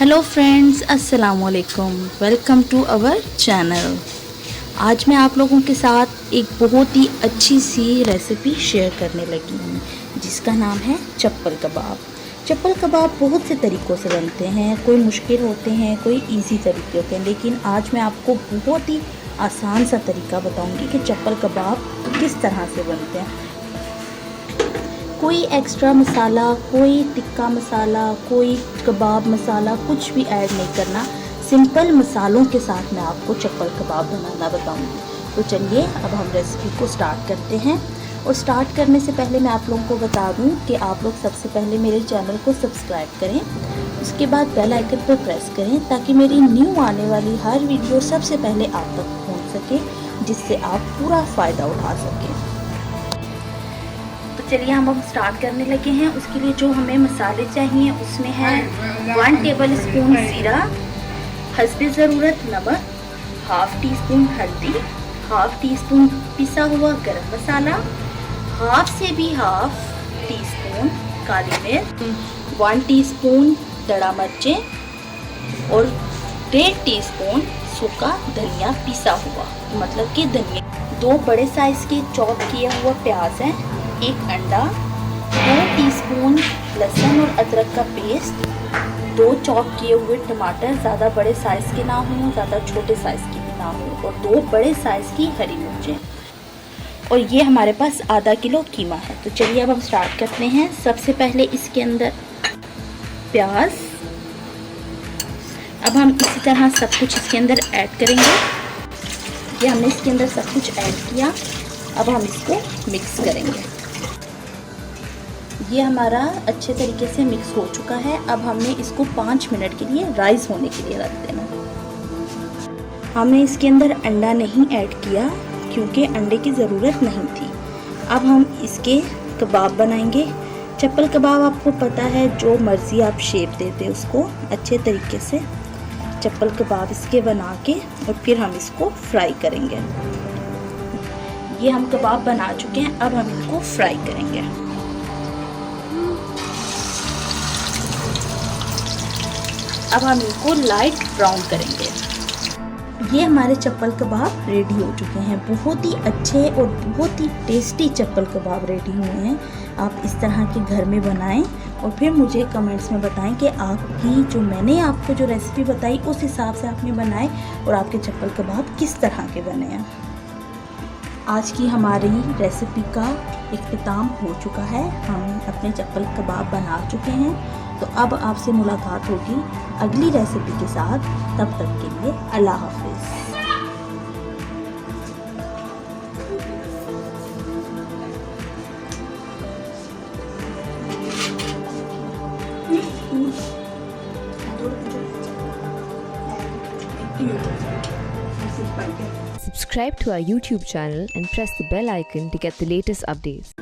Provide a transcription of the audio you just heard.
Hello friends, अस्सलाम वालेकुम। Welcome to our channel. आज मैं आप लोगों के साथ एक बहुत ही अच्छी सी रेसिपी शेयर करने लगी हूँ जिसका नाम है चप्पल कबाब। चप्पल कबाब बहुत से तरीक़ों से बनते हैं, कोई मुश्किल होते हैं, कोई इजी तरीके होते हैं, लेकिन आज मैं आपको बहुत ही आसान सा तरीका बताऊँगी कि चप्पल कबाब किस तरह से बनते हैं। कोई एक्स्ट्रा मसाला, कोई टिक्का मसाला, कोई कबाब मसाला कुछ भी ऐड नहीं करना। सिंपल मसालों के साथ मैं आपको चप्पल कबाब बनाना बताऊंगी। तो चलिए अब हम रेसिपी को स्टार्ट करते हैं। और स्टार्ट करने से पहले मैं आप लोगों को बता दूं कि आप लोग सबसे पहले मेरे चैनल को सब्सक्राइब करें, उसके बाद बेल आइकन पर प्रेस करें ताकि मेरी न्यू आने वाली हर वीडियो सबसे पहले आप तक पहुँच सके, जिससे आप पूरा फ़ायदा उठा सकें। तो चलिए हम स्टार्ट करने लगे हैं। उसके लिए जो हमें मसाले चाहिए उसमें है 1 टेबल स्पून ज़ीरा, हस्बे ज़रूरत नमक, हाफ़ टी स्पून हल्दी, हाफ़ टी स्पून पिसा हुआ गरम मसाला, हाफ़ से भी हाफ़ टी स्पून काली मिर्च, 1 टीस्पून दड़ा मिर्चें और 1.5 टीस्पून सूखा धनिया पिसा हुआ, मतलब कि धनिया। 2 बड़े साइज़ के चॉप किया हुआ प्याज है, 1 अंडा, 2 टीस्पून लहसुन और अदरक का पेस्ट, 2 चॉप किए हुए टमाटर, ज़्यादा बड़े साइज़ के ना हों, ज़्यादा छोटे साइज़ के भी ना हों, और 2 बड़े साइज़ की हरी मिर्चें। और ये हमारे पास आधा किलो कीमा है। तो चलिए अब हम स्टार्ट करते हैं। सबसे पहले इसके अंदर प्याज, अब हम इसी तरह सब कुछ इसके अंदर ऐड करेंगे। ये हमने इसके अंदर सब कुछ ऐड किया, अब हम इसको मिक्स करेंगे। ये हमारा अच्छे तरीके से मिक्स हो चुका है। अब हमने इसको 5 मिनट के लिए राइस होने के लिए रख देना। हमने इसके अंदर अंडा नहीं ऐड किया क्योंकि अंडे की ज़रूरत नहीं थी। अब हम इसके कबाब बनाएंगे। चप्पल कबाब आपको पता है, जो मर्ज़ी आप शेप देते उसको अच्छे तरीके से चप्पल कबाब इसके बना के और फिर हम इसको फ्राई करेंगे। ये हम कबाब बना चुके हैं, अब हम इनको फ्राई करेंगे। अब हम इनको लाइट ब्राउन करेंगे। ये हमारे चप्पल कबाब रेडी हो चुके हैं। बहुत ही अच्छे और बहुत ही टेस्टी चप्पल कबाब रेडी हुए हैं। आप इस तरह के घर में बनाएं और फिर मुझे कमेंट्स में बताएं कि आपकी जो मैंने आपको जो रेसिपी बताई उस हिसाब से आपने बनाए और आपके चप्पल कबाब किस तरह के बने हैं। आज की हमारी रेसिपी का इख्तिताम हो चुका है। हम अपने चप्पल कबाब बना चुके हैं। तो अब आपसे मुलाकात होगी अगली रेसिपी के साथ। तब तक के लिए अल्लाह हाफिज़। Subscribe to our YouTube channel and press the bell icon to get the latest updates.